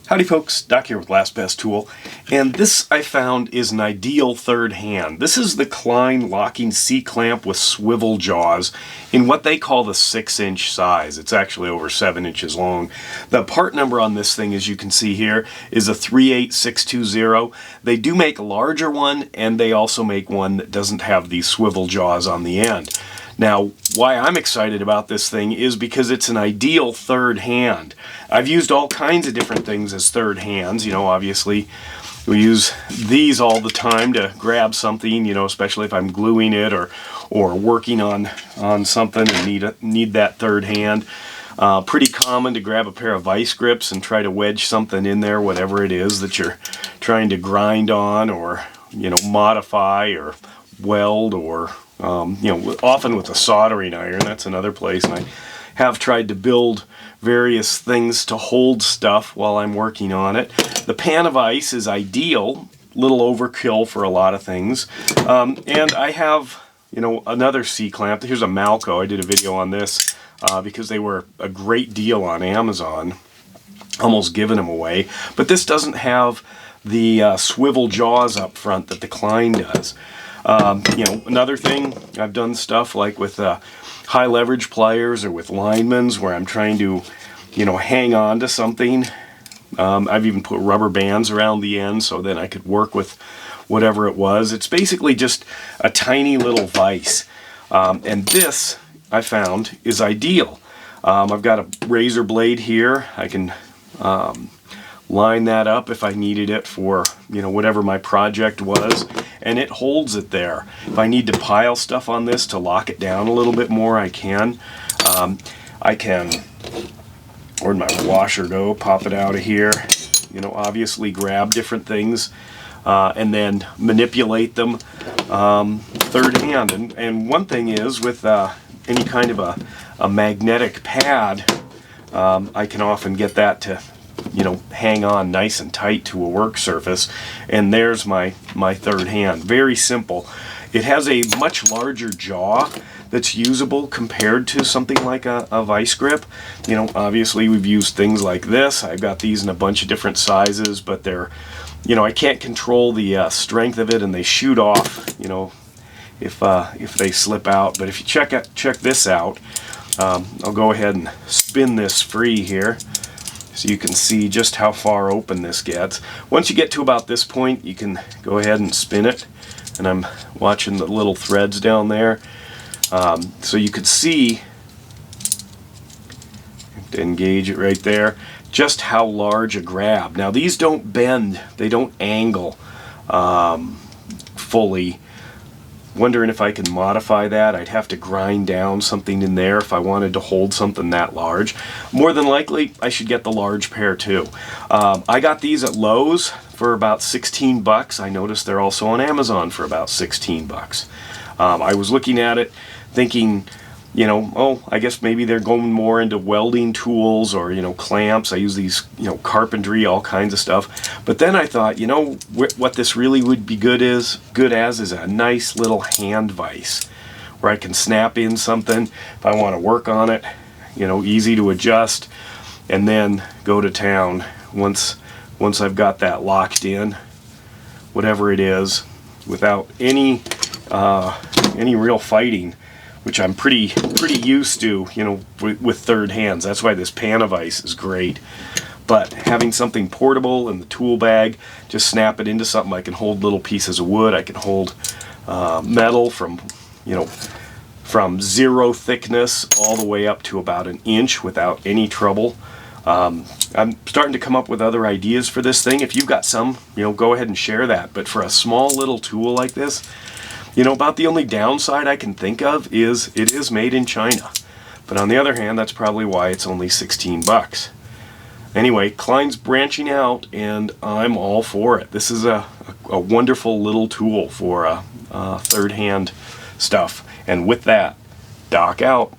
Howdy folks, Doc here with Last Best Tool, and this I found is an ideal third hand. This is the Klein Locking C-Clamp with swivel jaws in what they call the 6-inch size. It's actually over 7 inches long. The part number on this thing, as you can see here, is a 38620. They do make a larger one, and they also make one that doesn't have these swivel jaws on the end. Now, why I'm excited about this thing is because it's an ideal third hand. I've used all kinds of different things as third hands. You know, obviously we use these all the time to grab something, you know, especially if I'm gluing it or working on something and need that third hand. Pretty common to grab a pair of vice grips and try to wedge something in there, whatever it is that you're trying to grind on or, you know, modify or weld or you know, often with a soldering iron. That's another place. And I have tried to build various things to hold stuff while I'm working on it. The pan of ice is ideal, little overkill for a lot of things. And I have, you know, another C-clamp. Here's a Malco. I did a video on this because they were a great deal on Amazon. Almost giving them away. But this doesn't have the swivel jaws up front that the Klein does. You know, another thing, I've done stuff like with high leverage pliers or with linemen's where I'm trying to, you know, hang on to something. I've even put rubber bands around the end so then I could work with whatever it was. It's basically just a tiny little vise. And this, I found, is ideal. I've got a razor blade here. I can line that up if I needed it for, you know, whatever my project was, and it holds it there. If I need to pile stuff on this to lock it down a little bit more, I can. I can, where'd my washer go? Pop it out of here. You know, obviously grab different things and then manipulate them third hand. And one thing is with any kind of a magnetic pad, I can often get that to, you know, hang on nice and tight to a work surface. And there's my third hand. Very simple. It has a much larger jaw that's usable compared to something like a vice grip. You know, obviously we've used things like this. I've got these in a bunch of different sizes, but they're, you know, I can't control the strength of it, and they shoot off, you know, if they slip out. But if you check this out, I'll go ahead and spin this free here, so you can see just how far open this gets. Once you get to about this point, you can go ahead and spin it. And I'm watching the little threads down there. So you could see, to engage it right there, just how large a grab. Now these don't bend, they don't angle fully. Wondering if I can modify that. I'd have to grind down something in there if I wanted to hold something that large. More than likely, I should get the large pair too. I got these at Lowe's for about 16 bucks. I noticed they're also on Amazon for about 16 bucks. I was looking at it thinking, you know, oh, I guess maybe they're going more into welding tools or, you know, clamps. I use these, you know, carpentry, all kinds of stuff. But then I thought, you know, what this really would be good as is a nice little hand vise where I can snap in something if I want to work on it, you know, easy to adjust, and then go to town once I've got that locked in, whatever it is, without any real fighting, which I'm pretty used to, you know, with third hands. That's why this pan of ice is great. But having something portable in the tool bag, just snap it into something. I can hold little pieces of wood. I can hold metal from, you know, from 0 thickness all the way up to about 1 inch without any trouble. I'm starting to come up with other ideas for this thing. If you've got some, you know, go ahead and share that. But for a small little tool like this, you know, about the only downside I can think of is it is made in China. But on the other hand, that's probably why it's only 16 bucks. Anyway, Klein's branching out, and I'm all for it. This is a wonderful little tool for third hand stuff. And with that, Doc out.